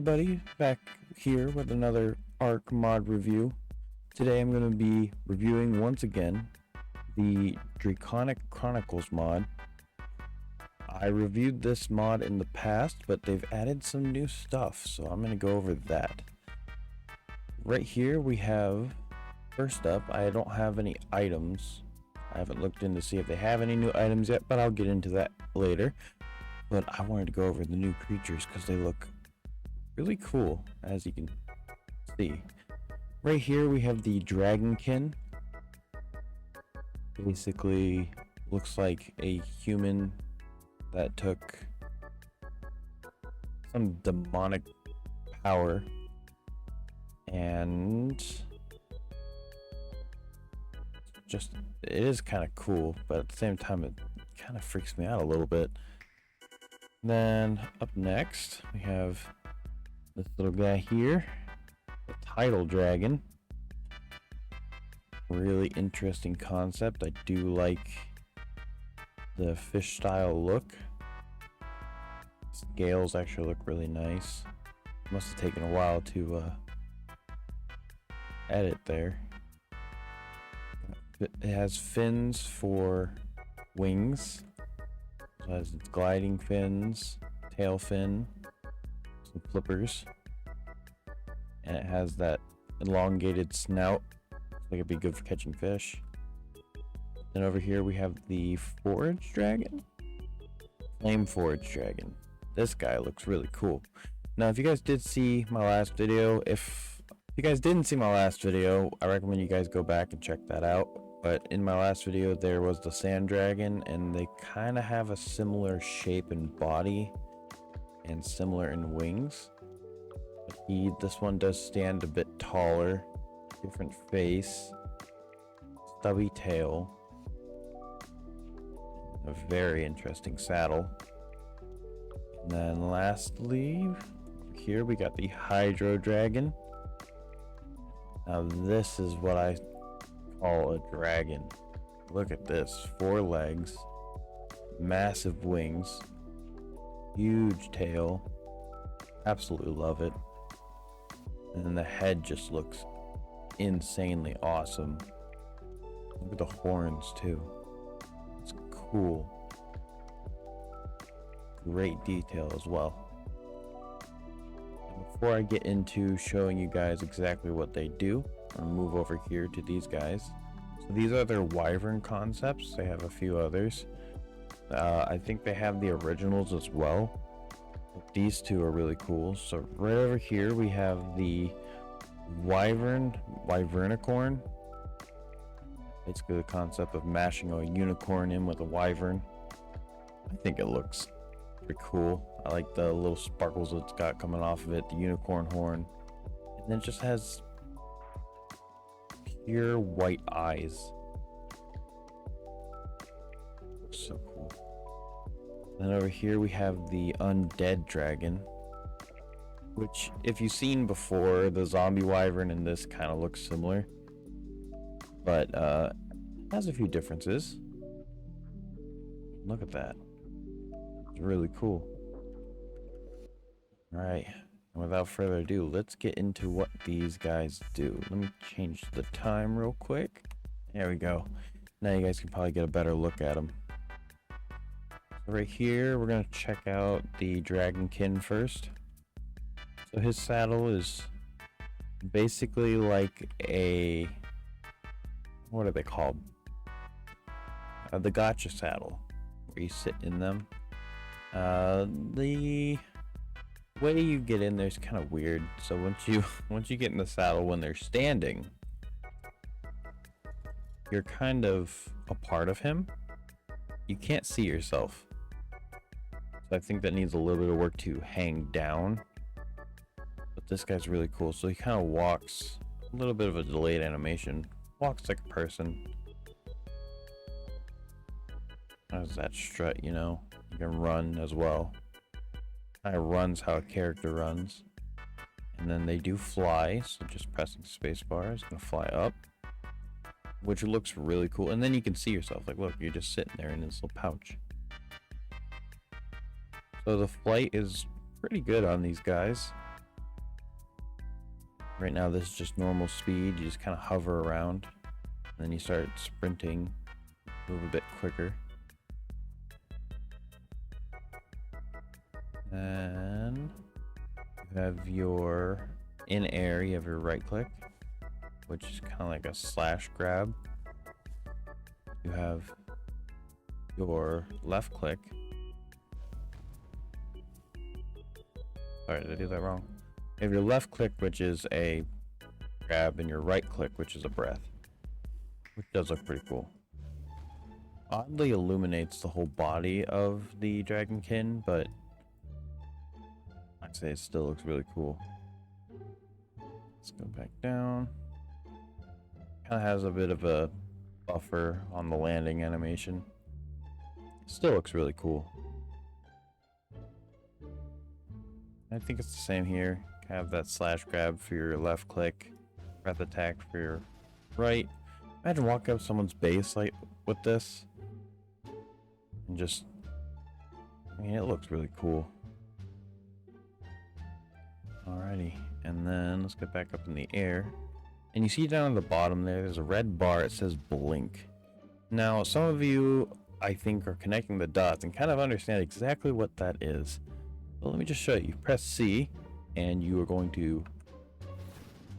everybody, back here with another Arc mod review. Today I'm going to be reviewing once again the Draconic Chronicles mod. I reviewed this mod in the past, but they've added some new stuff, so I'm going to go over that. Right here we have, first up, I don't have any items. I haven't looked in to see if they have any new items yet, but I'll get into that later. But I wanted to go over the new creatures because they look really cool, as you can see. Right here we have the Draconic. Basically looks like a human that took some demonic power and just, it is kind of cool, but at the same time it kind of freaks me out a little bit. Then up next we have this little guy here, the Tidal Dragon. Really interesting concept. I do like the fish style look. Scales actually look really nice. Must have taken a while to edit there. It has fins for wings. It has its gliding fins, tail fin, some flippers, and it has that elongated snout. Looks like it'd be good for catching fish. Then over here we have the Forage Dragon, Flame Forage Dragon. This guy looks really cool. Now, if you guys did see my last video, if you guys didn't see my last video, I recommend you guys go back and check that out. But in my last video, there was the Sand Dragon, and they kind of have a similar shape and body, and similar in wings. But this one does stand a bit taller, different face, stubby tail, a very interesting saddle. And then lastly, here we got the Hydro Dragon. Now this is what I call a dragon. Look at this, 4 legs, massive wings, huge tail. Absolutely love it. And then the head just looks insanely awesome. Look at the horns too. It's cool. Great detail as well. And before I get into showing you guys exactly what they do, I'm gonna move over here to these guys. So these are their wyvern concepts. They have a few others. I think they have the originals as well. These two are really cool. So right over here we have the wyvernicorn. Basically the concept of mashing a unicorn in with a wyvern. I think it looks pretty cool. I like the little sparkles it's got coming off of it, the unicorn horn. And then it just has pure white eyes. So cool. Then over here we have the Undead Dragon, which if you've seen before, the zombie wyvern and this kind of looks similar, but has a few differences. Look at that. It's really cool. Alright, without further ado, let's get into what these guys do. Let me change the time real quick. There we go. Now you guys can probably get a better look at them. So right here, we're going to check out the Draconic first. So his saddle is basically like a, what are they called? The gotcha saddle, where you sit in them. The way you get in there is kind of weird. So once you get in the saddle, when they're standing, you're kind of a part of him. You can't see yourself. So I think that needs a little bit of work to hang down. But this guy's really cool. So he kind of walks, a little bit of a delayed animation. Walks like a person. How's that strut, you know? You can run as well. Kind of runs how a character runs. And then they do fly, so just pressing spacebar is gonna fly up, which looks really cool. And then you can see yourself, like look, you're just sitting there in this little pouch. So the flight is pretty good on these guys. Right now this is just normal speed. You just kind of hover around, and then you start sprinting, move a bit quicker. And you have your in air, you have your right click, which is kind of like a slash grab. You have your left click. Sorry, did I do that wrong? You have your left click, which is a grab, and your right click, which is a breath, which does look pretty cool. Oddly illuminates the whole body of the dragonkin, but I'd say it still looks really cool. Let's go back down. Kind of has a bit of a buffer on the landing animation. Still looks really cool. I think it's the same here. Have that slash grab for your left click, breath attack for your right. Imagine walking up someone's base like with this, and just, I mean, it looks really cool. Alrighty, and then let's get back up in the air. And you see down at the bottom there's a red bar. It says blink. Now, some of you, I think, are connecting the dots and kind of understand exactly what that is. But let me just show you. Press C, and you are going to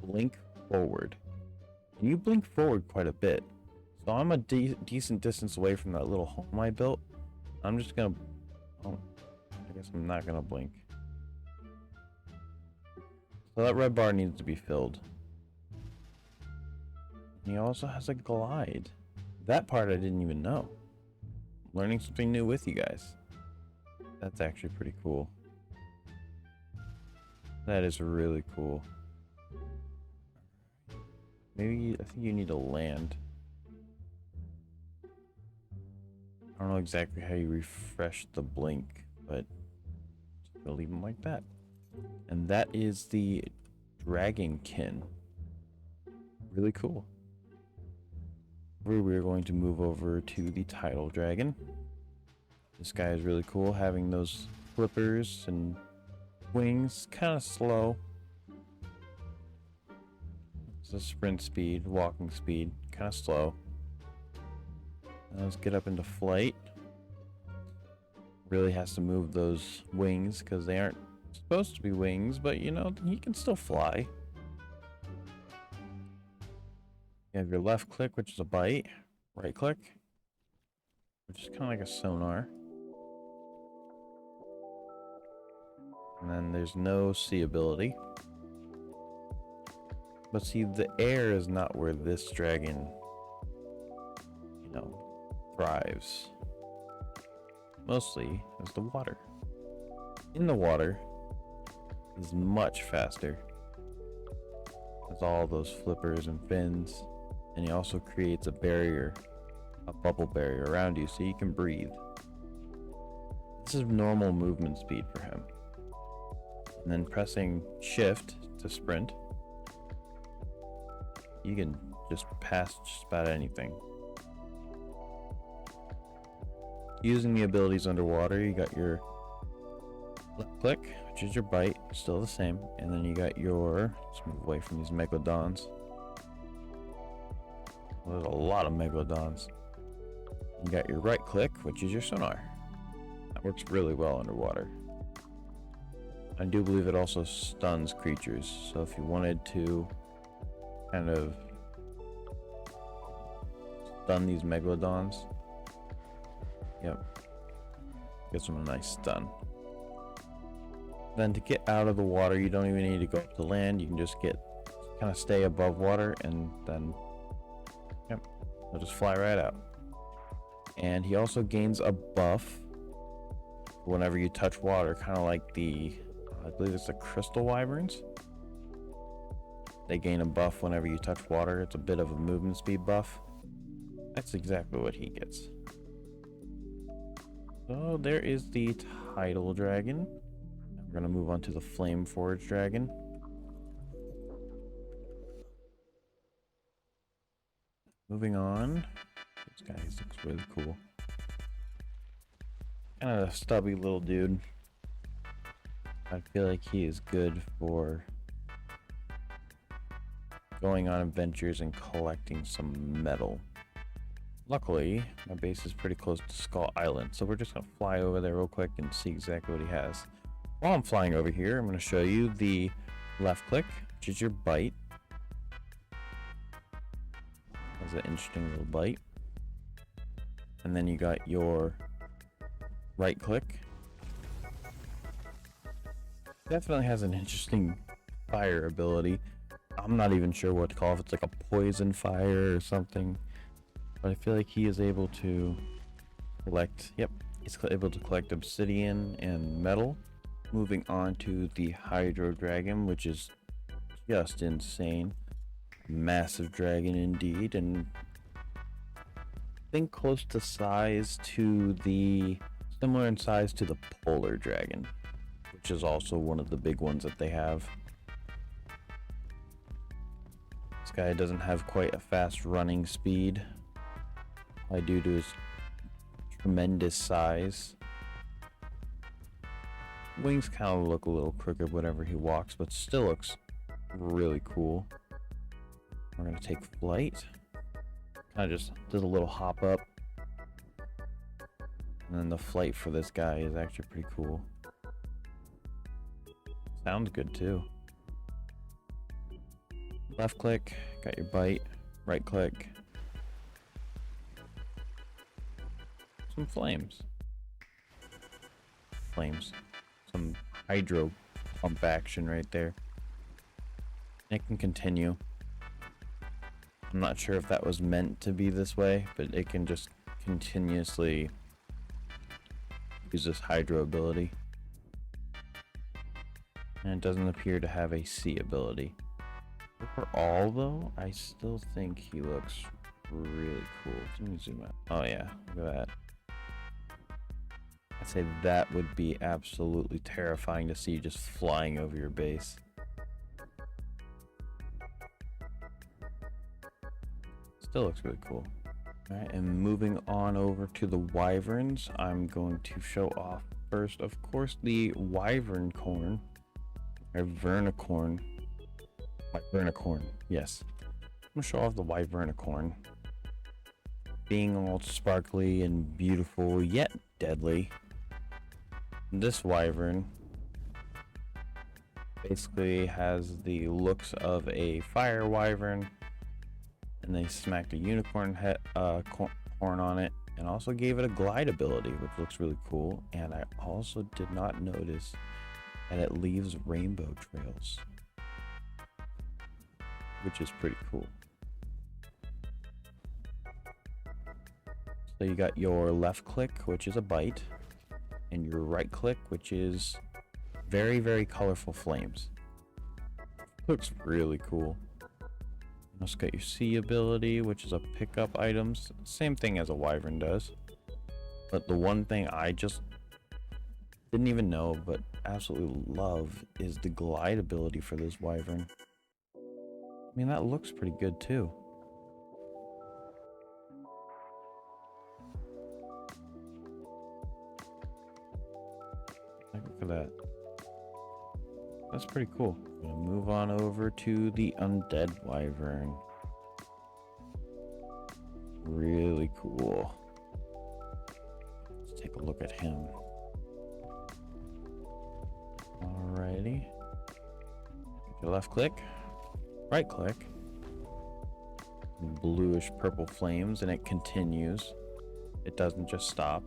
blink forward. And you blink forward quite a bit. So I'm a decent distance away from that little home I built. I'm just gonna, oh, I guess I'm not gonna blink. So that red bar needs to be filled. And he also has a glide. That part I didn't even know. Learning something new with you guys. That's actually pretty cool. That is really cool. Maybe, I think you need to land. I don't know exactly how you refresh the blink, but just gonna leave them like that. And that is the Dragonkin. Really cool. We're going to move over to the Tidal Dragon. This guy is really cool, having those flippers and wings, kind of slow. It's a sprint speed, walking speed, kind of slow. Now let's get up into flight. Really has to move those wings because they aren't supposed to be wings, but you know, he can still fly. You have your left click, which is a bite. Right click, which is kind of like a sonar. And then there's no sea ability. But see, the air is not where this dragon, you know, thrives. Mostly is the water. In the water is much faster. Has all those flippers and fins. And he also creates a barrier, a bubble barrier around you so you can breathe. This is normal movement speed for him. And then pressing shift to sprint, you can just pass just about anything. Using the abilities underwater, you got your left click, which is your bite, still the same. And then you got your, let's move away from these megalodons. There's a lot of megalodons. You got your right click, which is your sonar. That works really well underwater. I do believe it also stuns creatures, so if you wanted to kind of stun these megalodons, yep, gets them a nice stun. Then to get out of the water, you don't even need to go up to land. You can just kind of stay above water, and then yep, they'll just fly right out. And he also gains a buff whenever you touch water, kind of like the, I believe it's the crystal wyverns. They gain a buff whenever you touch water. It's a bit of a movement speed buff. That's exactly what he gets. So there is the Tidal Dragon. We're going to move on to the Flame Forge Dragon. Moving on. This guy looks really cool. Kind of a stubby little dude. I feel like he is good for going on adventures and collecting some metal. Luckily, my base is pretty close to Skull Island, so we're just going to fly over there real quick and see exactly what he has. While I'm flying over here, I'm going to show you the left click, which is your bite. Has an interesting little bite. And then you got your right click. Definitely has an interesting fire ability. I'm not even sure what to call it, if it's like a poison fire or something. But I feel like he is able to collect, yep, he's able to collect obsidian and metal. Moving on to the Hydro Dragon, which is just insane. Massive dragon indeed, and I think close to size to the, similar in size to the Polar Dragon, which is also one of the big ones that they have. This guy doesn't have quite a fast running speed, due to his tremendous size. Wings kind of look a little crooked whenever he walks, but still looks really cool. We're gonna take flight. Kind of just does a little hop up. And then the flight for this guy is actually pretty cool. Sounds good too. Left click, got your bite. Right click. Some flames. Some hydro pump action right there. It can continue. I'm not sure if that was meant to be this way, but it can just continuously use this hydro ability. And it doesn't appear to have a C ability. Overall though, I still think he looks really cool. Let me zoom out. Oh yeah, look at that. I'd say that would be absolutely terrifying to see just flying over your base. Still looks really cool. Alright, and moving on over to the wyverns, I'm going to show off first, of course, the wyvern corn. Or vernicorn. Wyvernicorn, yes. I'm gonna show off the wyvernicorn. Being all sparkly and beautiful, yet deadly. This wyvern basically has the looks of a fire wyvern, and they smacked a unicorn head, horn on it, and also gave it a glide ability, which looks really cool. And I also did not notice that it leaves rainbow trails, which is pretty cool. So you got your left click, which is a bite, and your right click, which is very, very colorful flames. Looks really cool. You also got your C ability, which is a pick up items. Same thing as a wyvern does. But the one thing I just didn't even know, but absolutely love, is the glide ability for this wyvern. I mean, that looks pretty good too. Look at that. That's pretty cool. I'm gonna move on over to the undead wyvern. Really cool. Let's take a look at him. Alrighty. Your left click, right click. Bluish purple flames, and it continues. It doesn't just stop.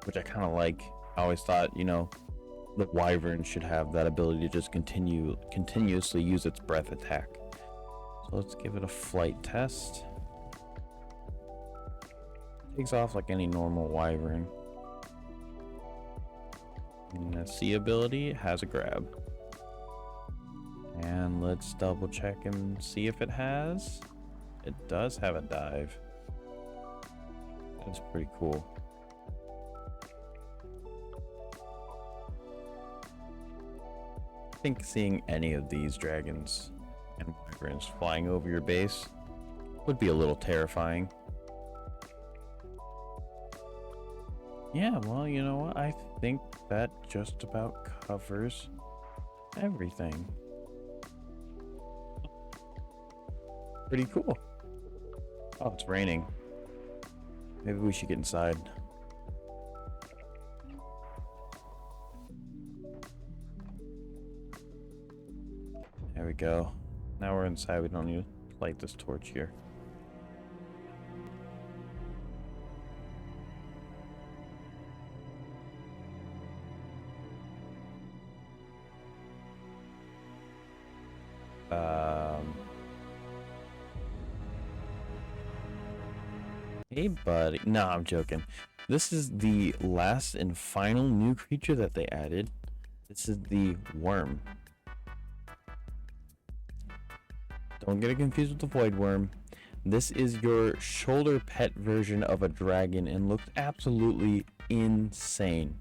Which I kind of like. I always thought, you know, the wyvern should have that ability to just continuously use its breath attack. So let's give it a flight test. Takes off like any normal wyvern. And the C ability has a grab. And let's double check and see if it has. It does have a dive. That's pretty cool. I think seeing any of these dragons and wyverns flying over your base would be a little terrifying. Yeah, well, you know what? I think that just about covers everything. Pretty cool. Oh, it's raining. Maybe we should get inside. There we go. Now we're inside. We don't need to light this torch here. Hey, buddy. No, I'm joking. This is the last and final new creature that they added. This is the worm. Don't get it confused with the void worm. This is your shoulder pet version of a dragon and looks absolutely insane.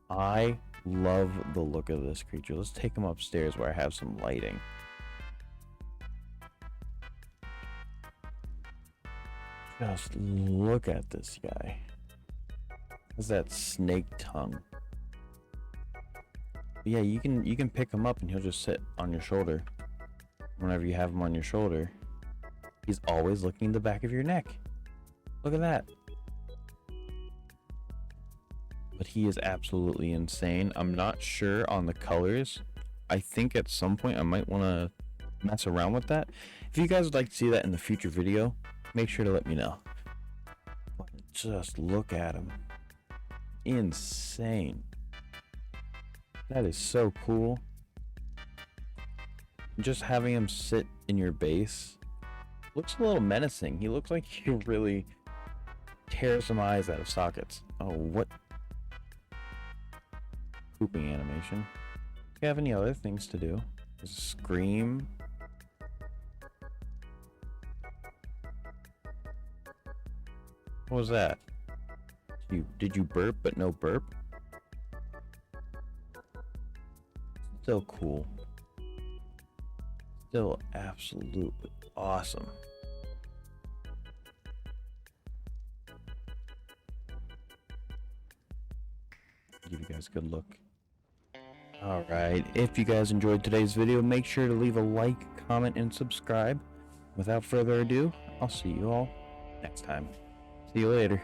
I love the look of this creature. Let's take him upstairs where I have some lighting. Just look at this guy. Has that snake tongue. But yeah, you can pick him up and he'll just sit on your shoulder. Whenever you have him on your shoulder, he's always looking in the back of your neck. Look at that. But he is absolutely insane. I'm not sure on the colors. I think at some point I might want to mess around with that. If you guys would like to see that in the future video, make sure to let me know. But just look at him. Insane. That is so cool. Just having him sit in your base looks a little menacing. He looks like he really tears some eyes out of sockets. Oh, what? Pooping animation. Do you have any other things to do? Scream. What was that? Did you burp but no burp? Still cool. Still absolutely awesome. Give you guys a good look. Alright, if you guys enjoyed today's video, make sure to leave a like, comment, and subscribe. Without further ado, I'll see you all next time. See you later.